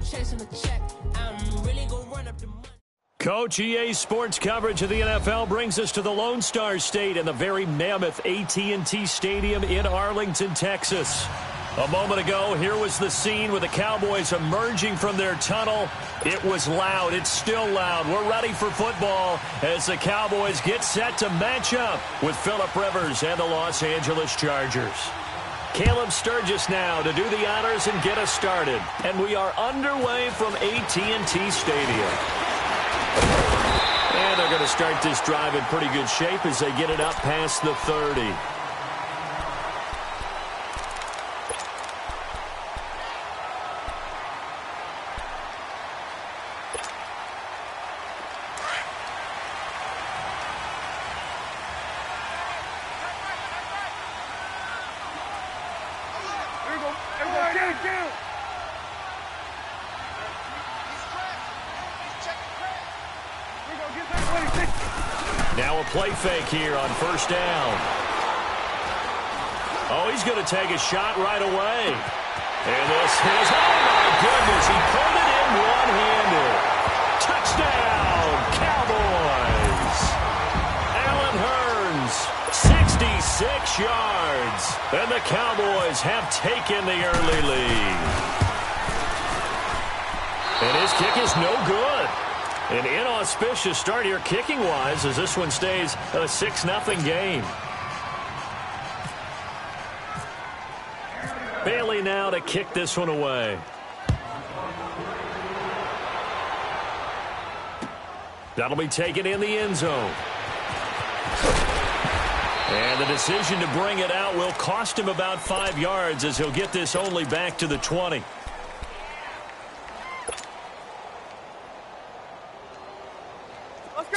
chasing the check. I'm really gonna run up the money. Coach, EA Sports coverage of the NFL brings us to the Lone Star State in the very mammoth AT&T Stadium in Arlington, Texas. A moment ago, here was the scene with the Cowboys emerging from their tunnel. It was loud. It's still loud. We're ready for football as the Cowboys get set to match up with Phillip Rivers and the Los Angeles Chargers. Caleb Sturgis now to do the honors and get us started. And we are underway from AT&T Stadium. And they're going to start this drive in pretty good shape as they get it up past the 30. Now a play fake here on first down. Oh, he's going to take a shot right away. And this is, oh my goodness, he pulled it in one-handed. Touchdown, Cowboys. Allen Hurns, 66 yards. And the Cowboys have taken the early lead. And his kick is no good. An inauspicious start here kicking-wise as this one stays a 6-0 game. Bailey now to kick this one away. That'll be taken in the end zone. And the decision to bring it out will cost him about 5 yards as he'll get this only back to the 20.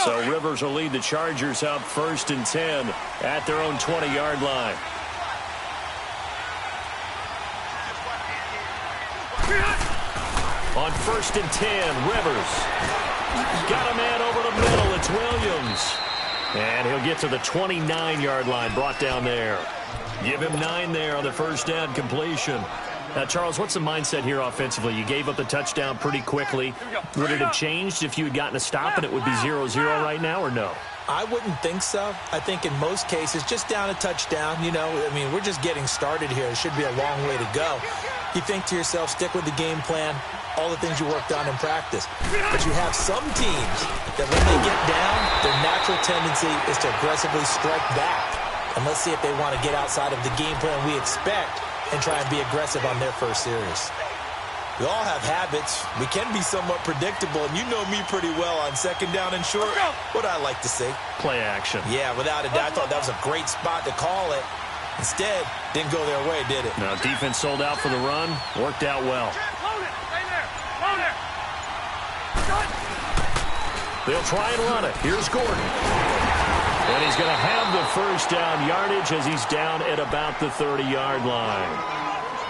So Rivers will lead the Chargers out 1st and 10 at their own 20-yard line. On 1st and 10, Rivers. Got a man over the middle. It's Williams. And he'll get to the 29-yard line, brought down there. Give him 9 there on the first down completion. Now, Charles, what's the mindset here offensively? You gave up the touchdown pretty quickly. Would it have changed if you had gotten a stop and it would be 0-0 right now, or no? I wouldn't think so. I think in most cases, just down a touchdown, you know, I mean, we're just getting started here. It should be a long way to go. You think to yourself, stick with the game plan, all the things you worked on in practice. But you have some teams that when they get down, their natural tendency is to aggressively strike back. And let's see if they want to get outside of the game plan we expect and try and be aggressive on their first series. We all have habits. We can be somewhat predictable, and you know me pretty well on 2nd down and short. What I like to say. Play action. Yeah, without a doubt. I thought that was a great spot to call it. Instead, didn't go their way, did it? Now, defense sold out for the run. Worked out well. They'll try and run it. Here's Gordon. And he's going to have the first down yardage as he's down at about the 30-yard line.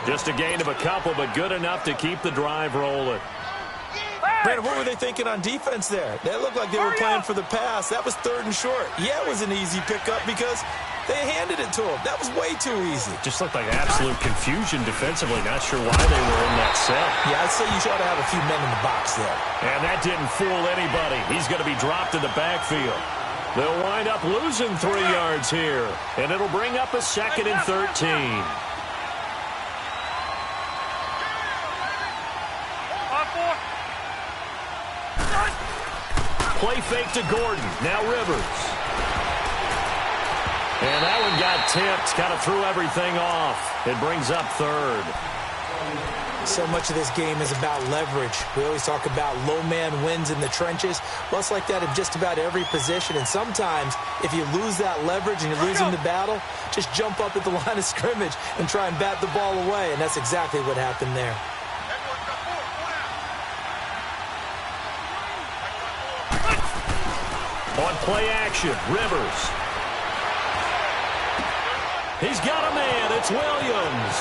Just a gain of a couple, but good enough to keep the drive rolling. Brandon, what were they thinking on defense there? They looked like they were playing for the pass. That was 3rd and short. Yeah, it was an easy pickup because they handed it to him. That was way too easy. Just looked like absolute confusion defensively. Not sure why they were in that set. Yeah, I'd say you ought to have a few men in the box there. And that didn't fool anybody. He's going to be dropped in the backfield. They'll wind up losing 3 yards here. And it'll bring up a 2nd and 13. Play fake to Gordon. Now Rivers. And that one got tipped. Kind of threw everything off. It brings up 3rd. So much of this game is about leverage. We always talk about low man wins in the trenches. Well, it's like that in just about every position. And sometimes, if you lose that leverage and you're losing the battle, just jump up at the line of scrimmage and try and bat the ball away. And that's exactly what happened there. On play action, Rivers. He's got a man. It's Williams.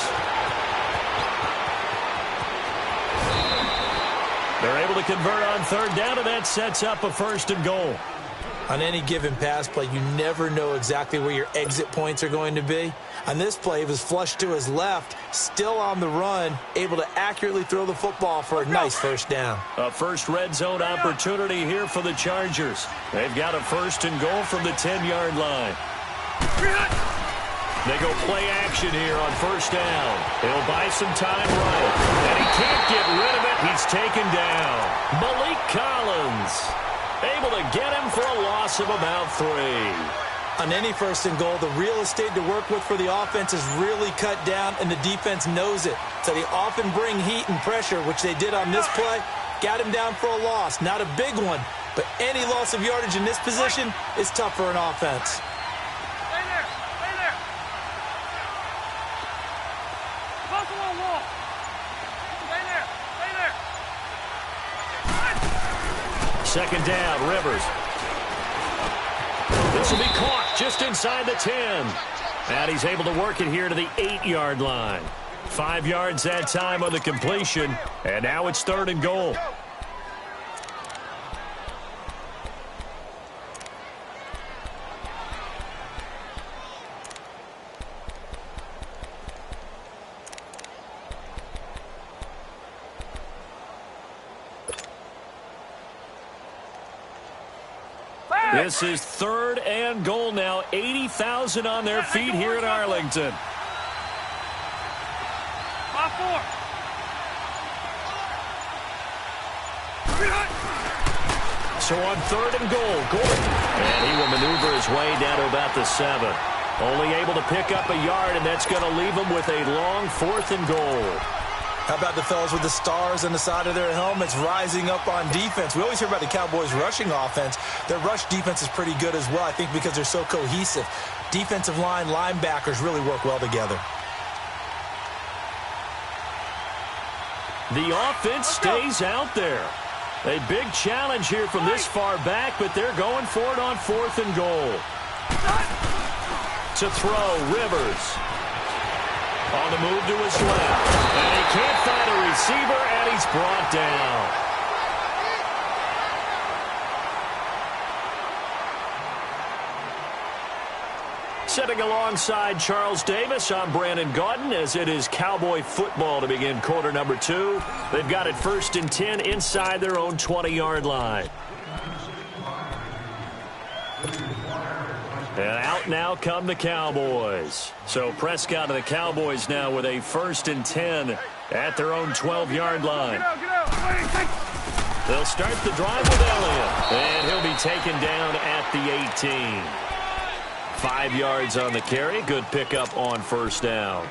They're able to convert on 3rd down, and that sets up a 1st and goal. On any given pass play, you never know exactly where your exit points are going to be. On this play, he was flushed to his left, still on the run, able to accurately throw the football for a nice first down. A first red zone opportunity here for the Chargers. They've got a first and goal from the 10-yard line. They go play action here on first down. He'll buy some time right. And he can't get rid of it. He's taken down. Malik Collins able to get him for a loss of about 3. On any first and goal, the real estate to work with for the offense is really cut down, and the defense knows it. So they often bring heat and pressure, which they did on this play. Got him down for a loss. Not a big one, but any loss of yardage in this position is tough for an offense. Stay there. Stay there. Buffalo wall. Stay there. Stay there. Second down, Rivers. This will be caught just inside the 10. And he's able to work it here to the 8-yard line. 5 yards that time on the completion. And now it's third and goal. This is third and goal now. 80,000 on their feet here in Arlington. 5-4. So on third and goal, Gordon. And he will maneuver his way down to about the 7. Only able to pick up a yard, and that's going to leave him with a long fourth and goal. How about the fellas with the stars on the side of their helmets rising up on defense? We always hear about the Cowboys' rushing offense. Their rush defense is pretty good as well, I think, because they're so cohesive. Defensive line, linebackers really work well together. The offense stays out there. A big challenge here from this far back, but they're going for it on fourth and goal. To throw, Rivers. On the move to his left. And he can't find a receiver, and he's brought down. Sitting alongside Charles Davis, I'm Brandon Gaudin, as it is Cowboy football to begin quarter number 2. They've got it first and 10 inside their own 20-yard line. And out now come the Cowboys. So Prescott and the Cowboys now with a first and 10 at their own 12-yard line. They'll start the drive with Elliott. And he'll be taken down at the 18. 5 yards on the carry. Good pickup on first down.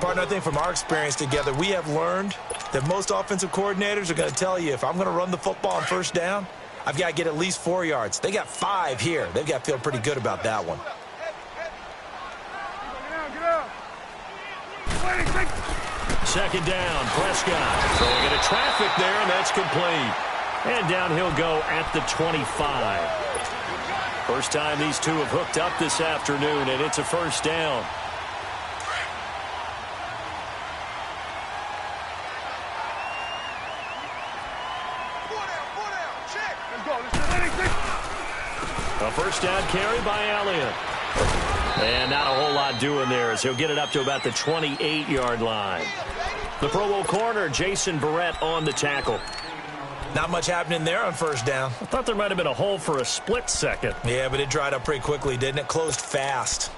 Partner, I think from our experience together, we have learned that most offensive coordinators are going to tell you, if I'm going to run the football on first down, I've got to get at least 4 yards. They got 5 here. They've got to feel pretty good about that one. Second down, Prescott throwing into traffic there, and that's complete. And down he'll go at the 25. First time these two have hooked up this afternoon, and it's a first down. A first down carry by Elliott. And not a whole lot doing there as he'll get it up to about the 28-yard line. The Pro Bowl corner, Jason Verrett, on the tackle. Not much happening there on first down. I thought there might have been a hole for a split second. Yeah, but it dried up pretty quickly, didn't it? Closed fast.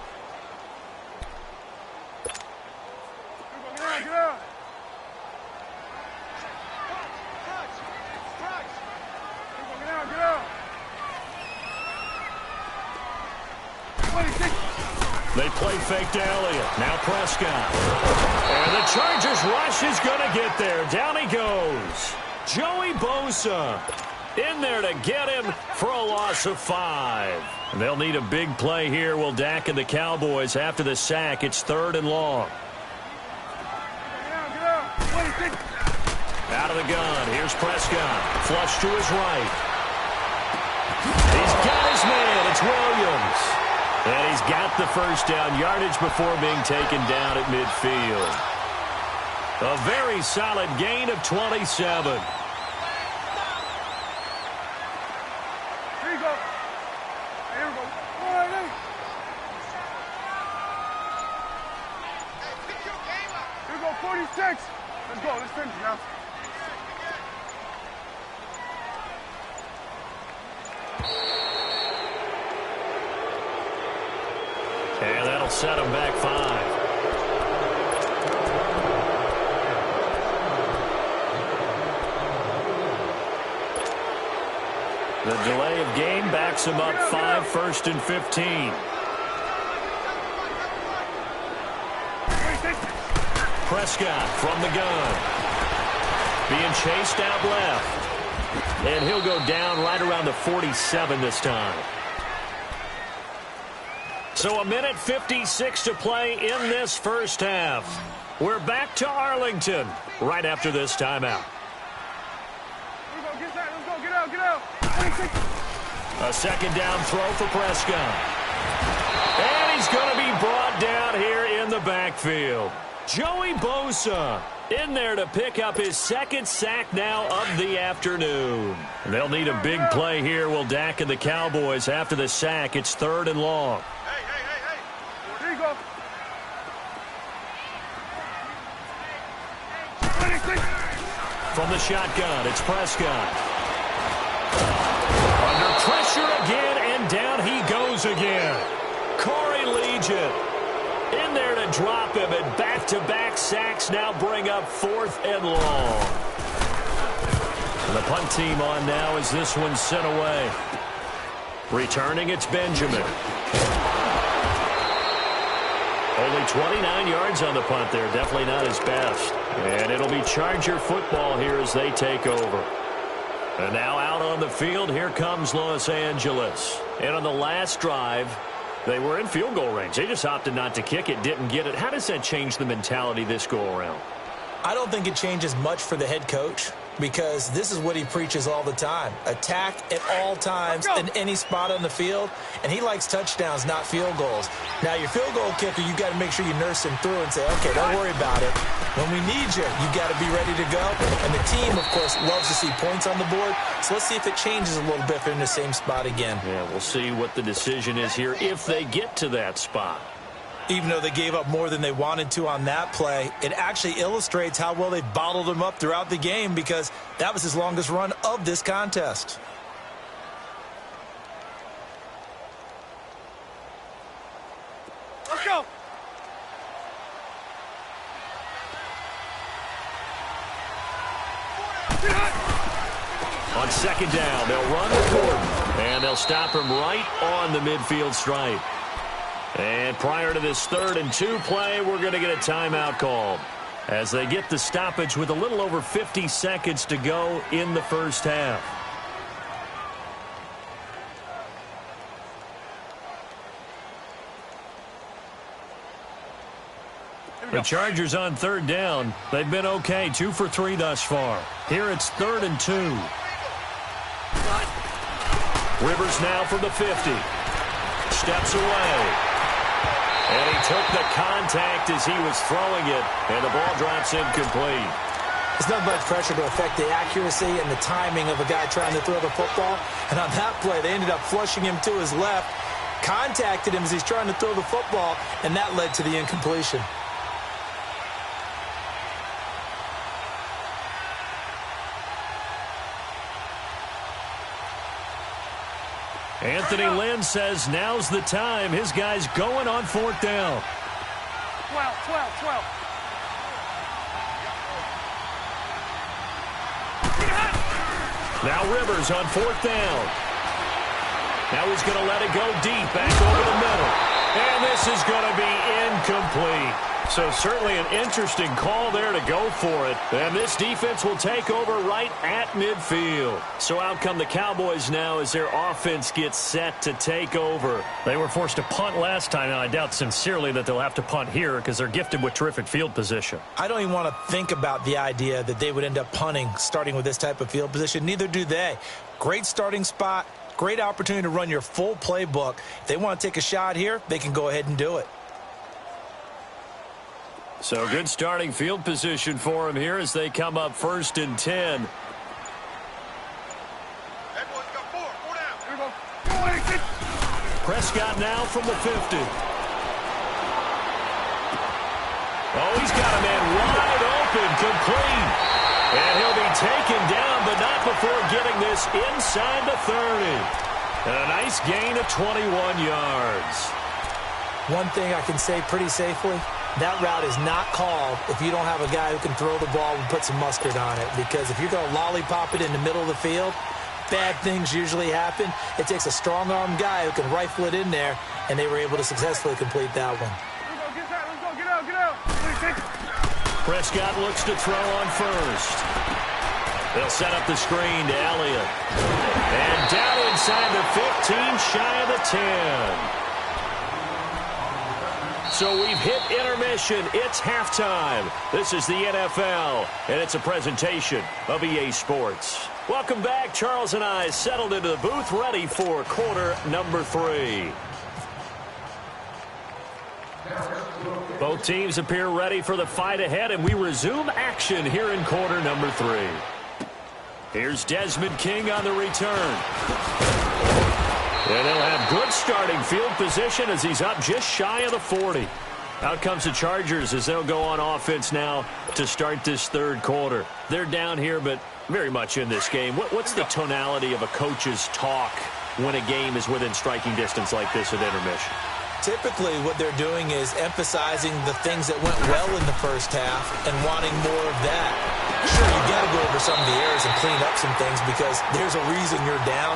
They play fake to Elliott. Now Prescott. And the Chargers rush is going to get there. Down he goes. Joey Bosa in there to get him for a loss of 5. And they'll need a big play here. Will Dak and the Cowboys after the sack. It's third and long. Out of the gun. Here's Prescott. Flush to his right. He's got his man. It's Williams. And he's got the first down yardage before being taken down at midfield. A very solid gain of 27. Here you go. set them back 5. The delay of game backs him up 5, 1st and 15. Prescott from the gun. Being chased out left. And he'll go down right around the 47 this time. So a minute 56 to play in this first half. We're back to Arlington right after this timeout. Get out. A second down throw for Prescott. And he's going to be brought down here in the backfield. Joey Bosa in there to pick up his second sack now of the afternoon. They'll need a big play here, will Dak and the Cowboys after the sack. It's 3rd and long. Hey. Here you go. From the shotgun, it's Prescott. Under pressure again, and down he goes again. Corey Legion in there to drop him, and back-to-back sacks now bring up 4th and long. And the punt team on now as this one's sent away. Returning, it's Benjamin. Only 29 yards on the punt there. Definitely not his best. And it'll be Charger football here as they take over. And now out on the field, here comes Los Angeles. And on the last drive, they were in field goal range. They just opted not to kick it, didn't get it. How does that change the mentality this go-around? I don't think it changes much for the head coach because this is what he preaches all the time. Attack at all times in any spot on the field, and he likes touchdowns, not field goals. Now, your field goal kicker, you got to make sure you nurse him through and say, okay, don't worry about it. When we need you, you got to be ready to go. And the team, of course, loves to see points on the board. So let's see if it changes a little bit if they're in the same spot again. Yeah, we'll see what the decision is here if they get to that spot. Even though they gave up more than they wanted to on that play, it actually illustrates how well they bottled him up throughout the game because that was his longest run of this contest. Let's go. On second down, they'll run the Gordon, and they'll stop him right on the midfield stripe. And prior to this 3rd and 2 play, we're going to get a timeout called as they get the stoppage with a little over 50 seconds to go in the first half. The Chargers on 3rd down. They've been okay, 2 for 3 thus far. Here it's 3rd and 2. Rivers now from the 50. Steps away. And he took the contact as he was throwing it, and the ball drops incomplete. There's not much pressure to affect the accuracy and the timing of a guy trying to throw the football. And on that play, they ended up flushing him to his left, contacted him as he's trying to throw the football, and that led to the incompletion. Anthony Lynn says now's the time. His guy's going on 4th down. 12. Now Rivers on 4th down. Now he's going to let it go deep, back over the middle. And this is going to be incomplete. So certainly an interesting call there to go for it. And this defense will take over right at midfield. So out come the Cowboys now as their offense gets set to take over. They were forced to punt last time, and I doubt sincerely that they'll have to punt here because they're gifted with terrific field position. I don't even want to think about the idea that they would end up punting starting with this type of field position. Neither do they. Great starting spot. Great opportunity to run your full playbook. If they want to take a shot here, they can go ahead and do it. So good starting field position for him here as they come up 1st and 10. Prescott now from the 50. Oh, he's got a man wide open, complete. And he'll be taken down, but not before getting this inside the 30. And a nice gain of 21 yards. One thing I can say pretty safely, that route is not called if you don't have a guy who can throw the ball and put some mustard on it. Because if you're going to lollipop it in the middle of the field, bad things usually happen. It takes a strong-armed guy who can rifle it in there, and they were able to successfully complete that one. Let's go, get out. Please, take it. Prescott looks to throw on first. They'll set up the screen to Elliott. And down inside the 15, shy of the 10. So we've hit intermission. It's halftime. This is the NFL, and it's a presentation of EA Sports. Welcome back. Charles and I settled into the booth, ready for quarter number 3. Both teams appear ready for the fight ahead, and we resume action here in quarter number 3. Here's Desmond King on the return. And he'll have good starting field position as he's up just shy of the 40. Out comes the Chargers as they'll go on offense now to start this third quarter. They're down here, but very much in this game. What's the tonality of a coach's talk when a game is within striking distance like this at intermission? Typically, what they're doing is emphasizing the things that went well in the first half and wanting more of that. Sure, you got to go over some of the errors and clean up some things because there's a reason you're down.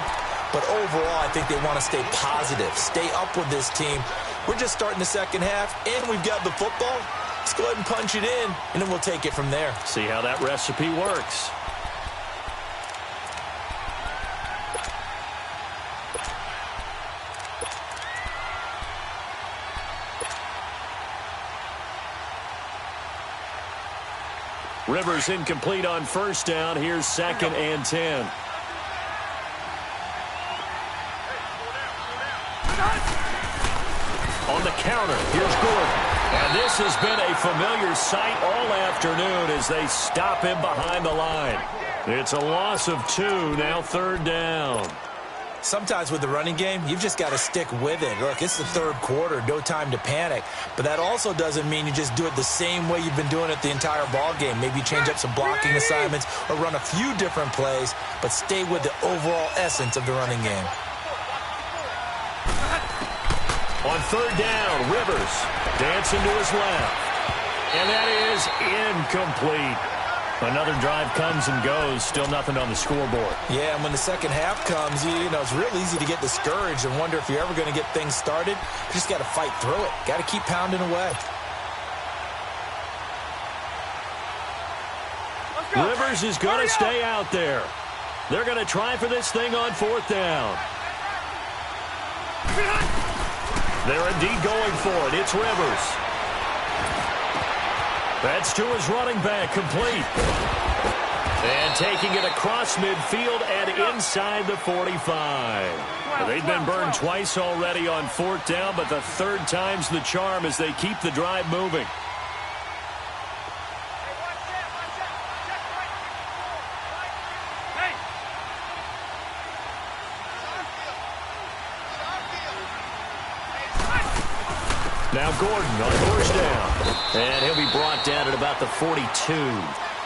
But overall, I think they want to stay positive, stay up with this team. We're just starting the second half, and we've got the football. Let's go ahead and punch it in, and then we'll take it from there. See how that recipe works. Rivers incomplete on first down. Here's 2nd and 10. On the counter, here's Gordon. And this has been a familiar sight all afternoon as they stop him behind the line. It's a loss of 2, now 3rd down. Sometimes with the running game, you've just got to stick with it. Look, it's the third quarter, no time to panic. But that also doesn't mean you just do it the same way you've been doing it the entire ball game. Maybe change up some blocking assignments or run a few different plays, but stay with the overall essence of the running game. On 3rd down, Rivers dancing to his left. And that is incomplete. Another drive comes and goes, still nothing on the scoreboard. Yeah, and when the second half comes, you know, it's real easy to get discouraged and wonder if you're ever going to get things started. You just got to fight through it. Got to keep pounding away. Rivers is going to stay out there. They're going to try for this thing on 4th down. They're indeed going for it. It's Rivers. That's to his running back, complete. And taking it across midfield and inside the 45. They've been burned twice already on 4th down, but the 3rd time's the charm as they keep the drive moving. Now Gordon on 1st down. And he'll be brought down at about the 42.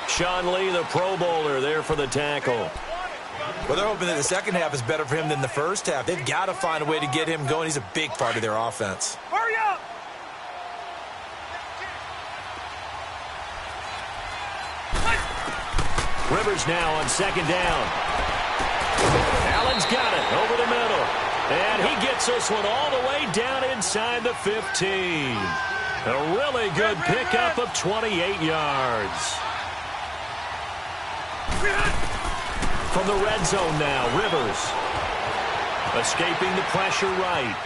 Sean Lee, the Pro Bowler, there for the tackle. Well, they're hoping that the second half is better for him than the first half. They've got to find a way to get him going. He's a big part of their offense. Hurry up! Rivers now on 2nd down. Allen's got it over the middle. And he gets this one all the way down inside the 15. A really good pickup of 28 yards. From the red zone now, Rivers. Escaping the pressure right.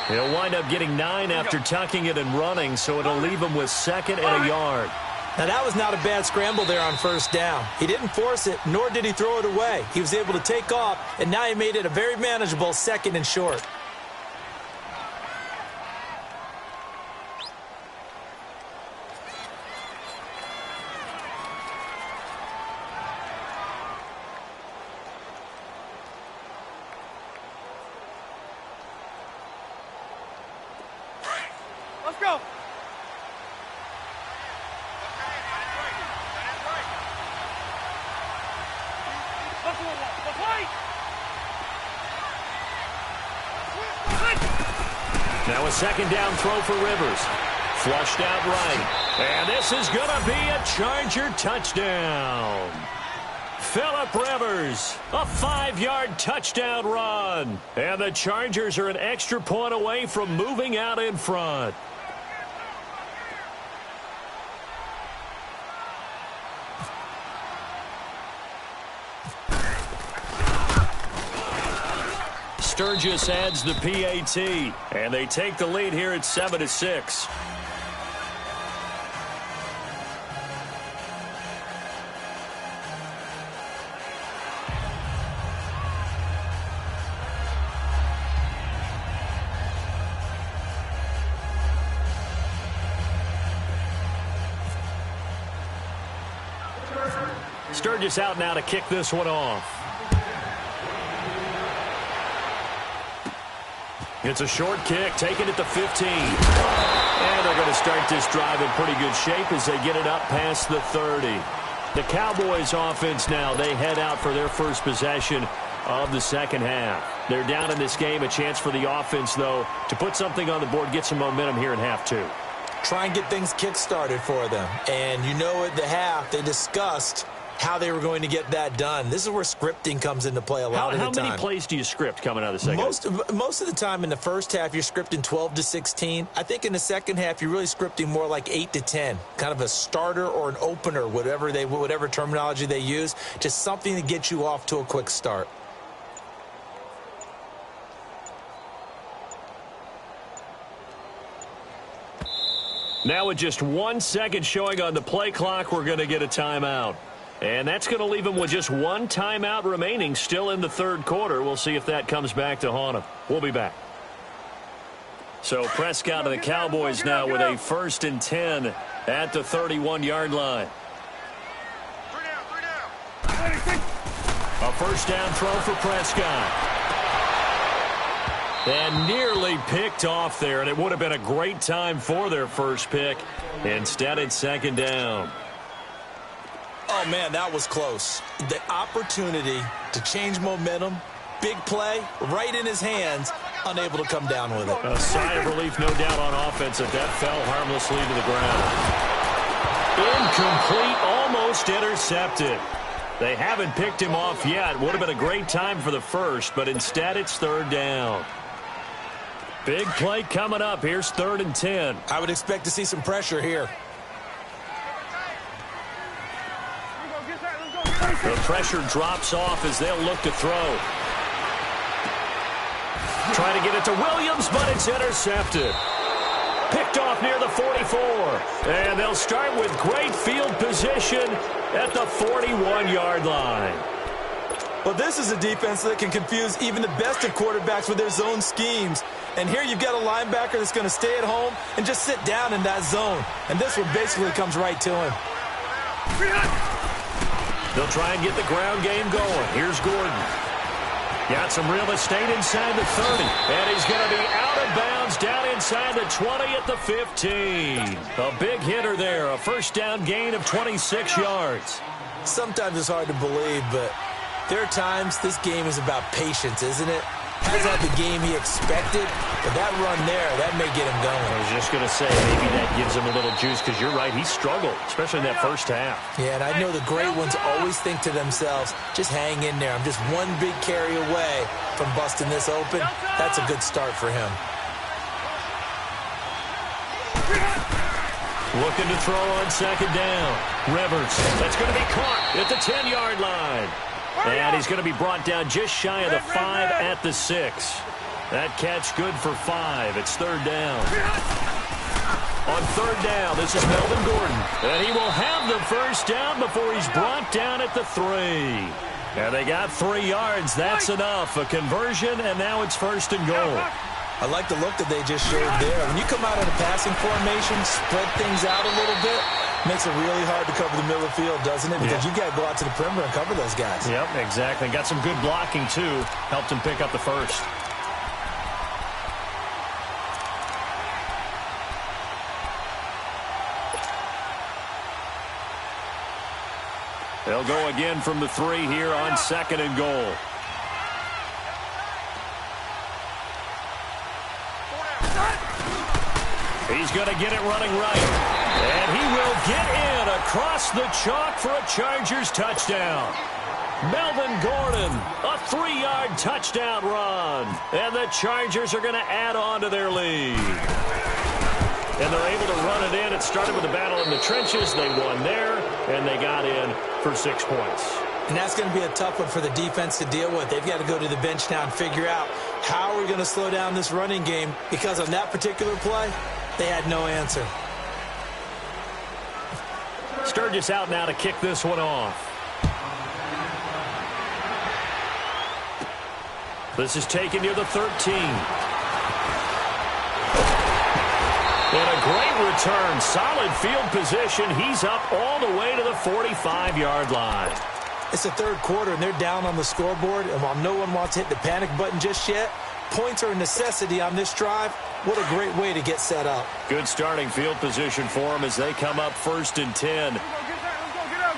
He'll wind up getting 9 after tucking it and running, so it'll leave him with 2nd and a yard. Now, that was not a bad scramble there on 1st down. He didn't force it, nor did he throw it away. He was able to take off, and now he made it a very manageable 2nd and short. Let's go! Let's Now a second down throw for Rivers. Flushed out right. And this is going to be a Charger touchdown. Phillip Rivers, a 5-yard touchdown run. And the Chargers are an extra point away from moving out in front. Sturgis adds the PAT, and they take the lead here at 7-6. Sturgis out now to kick this one off. It's a short kick, taken at the 15. And they're going to start this drive in pretty good shape as they get it up past the 30. The Cowboys offense now, they head out for their first possession of the second half. They're down in this game. A chance for the offense, though, to put something on the board, get some momentum here in half two. Try and get things kick-started for them. And you know at the half, they discussed how they were going to get that done. This is where scripting comes into play a lot of the time. How many plays do you script coming out of the second half? Most of the time in the first half, you're scripting 12 to 16. I think in the second half, you're really scripting more like 8 to 10. Kind of a starter or an opener, whatever terminology they use. Just something to get you off to a quick start. Now with just 1 second showing on the play clock, we're going to get a timeout. And that's going to leave them with just one timeout remaining still in the third quarter. We'll see if that comes back to haunt them. We'll be back. So Prescott and the Cowboys now with a 1st and 10 at the 31-yard line. A first down throw for Prescott. And nearly picked off there, and it would have been a great time for their first pick. Instead, it's second down. Oh, man, that was close. The opportunity to change momentum, big play, right in his hands, unable to come down with it. A sigh of relief, no doubt, on offense that fell harmlessly to the ground. Incomplete, almost intercepted. They haven't picked him off yet. Would have been a great time for the first, but instead it's third down. Big play coming up. Here's 3rd and 10. I would expect to see some pressure here. The pressure drops off as they'll look to throw. Trying to get it to Williams, but it's intercepted. Picked off near the 44. And they'll start with great field position at the 41-yard line. Well, this is a defense that can confuse even the best of quarterbacks with their zone schemes. And here you've got a linebacker that's going to stay at home and just sit down in that zone. And this one basically comes right to him. They'll try and get the ground game going. Here's Gordon. Got some real estate inside the 30. And he's going to be out of bounds down inside the 20 at the 15. A big hitter there. A first down gain of 26 yards. Sometimes it's hard to believe, but there are times this game is about patience, isn't it? Hasn't had the game he expected, but that run there, that may get him going. I was just going to say, maybe that gives him a little juice, because you're right, he struggled, especially in that first half. Yeah, and I know the great ones always think to themselves, just hang in there. I'm just one big carry away from busting this open. That's a good start for him. Looking to throw on second down. Rivers, that's going to be caught at the 10-yard line. And he's going to be brought down just shy of the 5 at the 6. That catch good for 5. It's third down. On third down, this is Melvin Gordon. And he will have the first down before he's brought down at the 3. And they got 3 yards. That's enough. A conversion, and now it's 1st and goal. I like the look that they just showed there. When you come out in a passing formation, spread things out a little bit, makes it really hard to cover the middle of the field, doesn't it? Because you got to go out to the perimeter and cover those guys. Yep, exactly. Got some good blocking, too. Helped him pick up the first. They'll go again from the 3 here on 2nd and goal. He's going to get it running right. And he will get in across the chalk for a Chargers touchdown. Melvin Gordon, a 3-yard touchdown run. And the Chargers are going to add on to their lead. And they're able to run it in. It started with a battle in the trenches. They won there, and they got in for 6 points. And that's going to be a tough one for the defense to deal with. They've got to go to the bench now and figure out how are we going to slow down this running game, because on that particular play, they had no answer. Sturgis out now to kick this one off. This is taken near the 13. And a great return. Solid field position. He's up all the way to the 45-yard line. It's the third quarter, and they're down on the scoreboard. And while no one wants to hit the panic button just yet, points are a necessity on this drive. What a great way to get set up. Good starting field position for them as they come up 1st and 10. Let's go, get out.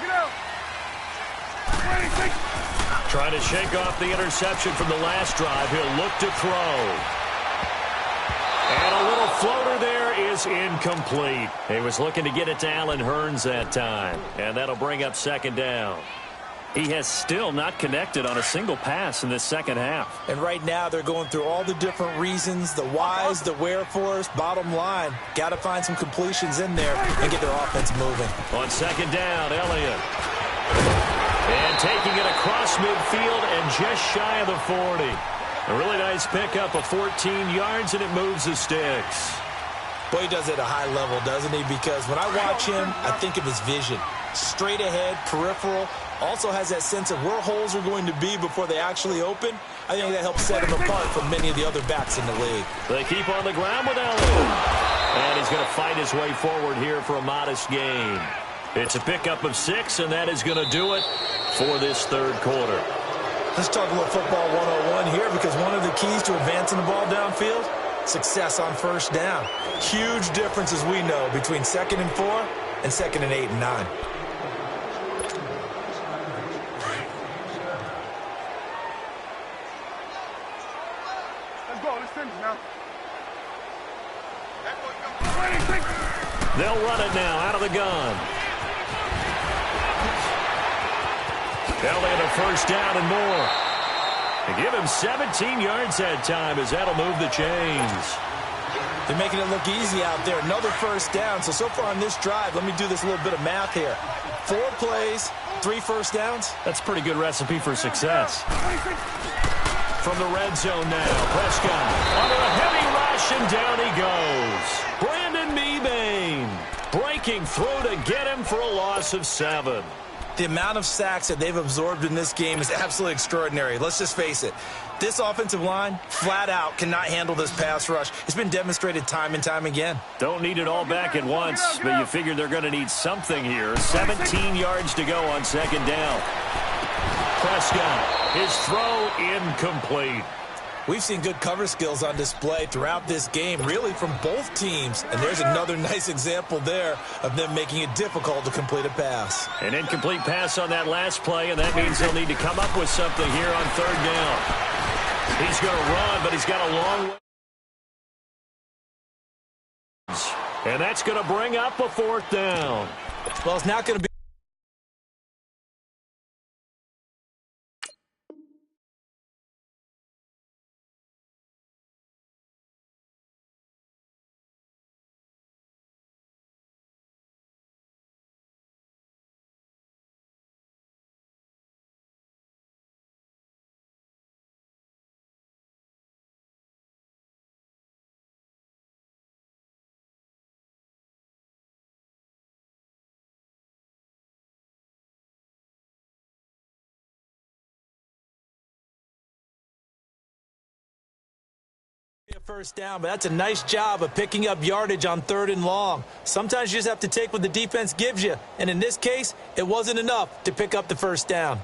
Ready, Trying to shake off the interception from the last drive. He'll look to throw. And a little floater there is incomplete. He was looking to get it to Allen Hurns that time. And that'll bring up 2nd down. He has still not connected on a single pass in this second half. And right now they're going through all the different reasons, the whys, the wherefores. Bottom line, got to find some completions in there and get their offense moving. On 2nd down, Elliott. And taking it across midfield and just shy of the 40. A really nice pickup of 14 yards, and it moves the sticks. Boy, he does it at a high level, doesn't he? Because when I watch him, I think of his vision. Straight ahead, peripheral. Also has that sense of where holes are going to be before they actually open. I think that helps set him apart from many of the other backs in the league. They keep on the ground with Elliott. And he's going to fight his way forward here for a modest gain. It's a pickup of 6, and that is going to do it for this third quarter. Let's talk a little football 101 here, because one of the keys to advancing the ball downfield, success on 1st down. Huge difference, as we know, between 2nd and 4 and 2nd and 8 and 9. Let's go. Let's finish now. They'll run it now out of the gun. Elliott a 1st down and more. They give him 17 yards that time, as that'll move the chains. They're making it look easy out there. Another 1st down. So far on this drive, let me do this little bit of math here. 4 plays, 3 1st downs. That's a pretty good recipe for success. From the red zone now, Prescott under a heavy rush, and down he goes. Brandon Mebane breaking through to get him for a loss of 7. The amount of sacks that they've absorbed in this game is absolutely extraordinary. Let's just face it. This offensive line, flat out, cannot handle this pass rush. It's been demonstrated time and time again. Don't need it all back at once, but you figure they're going to need something here. 17 yards to go on 2nd down. Prescott, his throw incomplete. We've seen good cover skills on display throughout this game, really from both teams. And there's another nice example there of them making it difficult to complete a pass. An incomplete pass on that last play, and that means they'll need to come up with something here on 3rd down. He's going to run, but he's got a long way. And that's going to bring up a 4th down. Well, it's not going to be. A 1st down, but that's a nice job of picking up yardage on 3rd and long. Sometimes you just have to take what the defense gives you, and in this case, it wasn't enough to pick up the 1st down.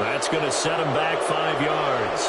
That's going to set him back 5 yards.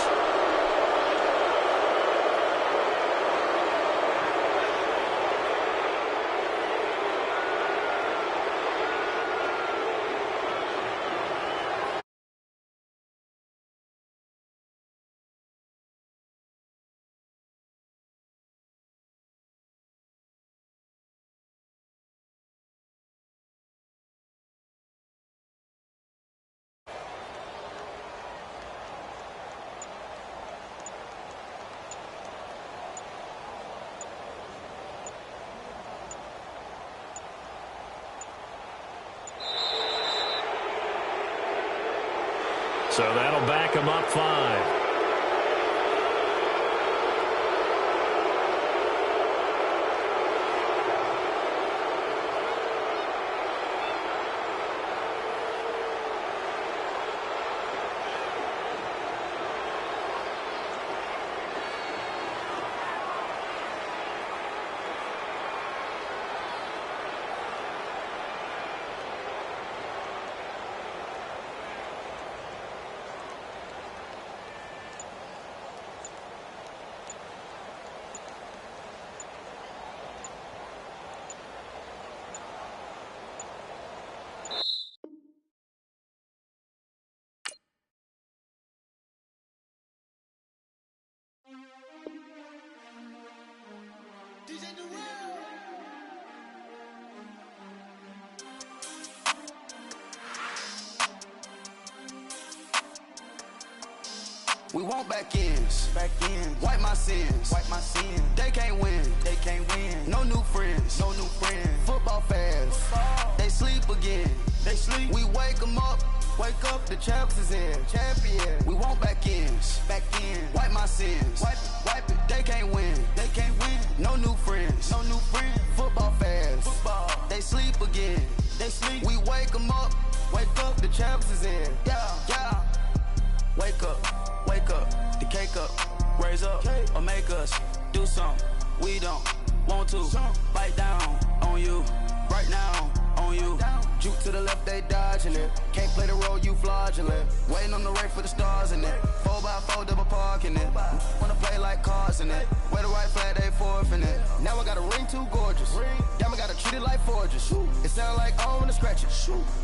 So that'll back him up 5. We want back ends. Wipe my sins. They can't win. No new friends. Football fans. They sleep again. We wake them up. The champs is in. We want back ends. Wipe my sins. Wipe it. They can't win. No new friends. Football fans. They sleep again. We wake them up. The champs is in. Yeah. Wake up, the cake up, raise up, or make us do something we don't want to. Bite down on you, right now on you. Juke to the left, they dodging it. Can't play the role, you fraudulent. Waiting on the right for the stars in it. 4x4 double parking it. Wanna play like cars in it. Wear the right flag, they forfeiting it. Now I got a ring too gorgeous. Damn, I gotta treat it like forges. It sound like I wanna scratch it.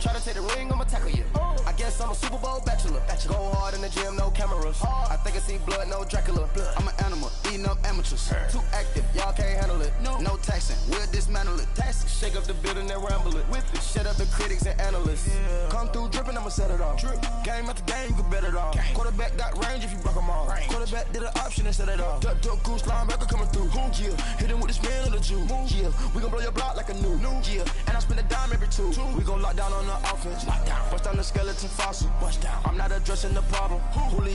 Try to take the ring, I'ma tackle you. I guess I'm a Super Bowl bachelor. Go hard in the gym, no cameras. I think I see blood, no Dracula. I'm an animal, eating up amateurs. Too active, y'all can't handle it. No taxing, we'll dismantle it. Shake up the building and ramble it. Whip it, shut up the critics and analysts. Come through dripping, I'ma set it off. Game after game, you can bet it off. Quarterback got range if you broke them off. Quarterback did an option and set it off. Duck goose linebacker coming through. Yeah, hit him with the spin of the Jew. Yeah, we gon' blow your block like a new. Yeah, and I spend a dime every two. We gon' lock down on the offense. Bust down the skeleton fossil. I'm not addressing the problem. Julio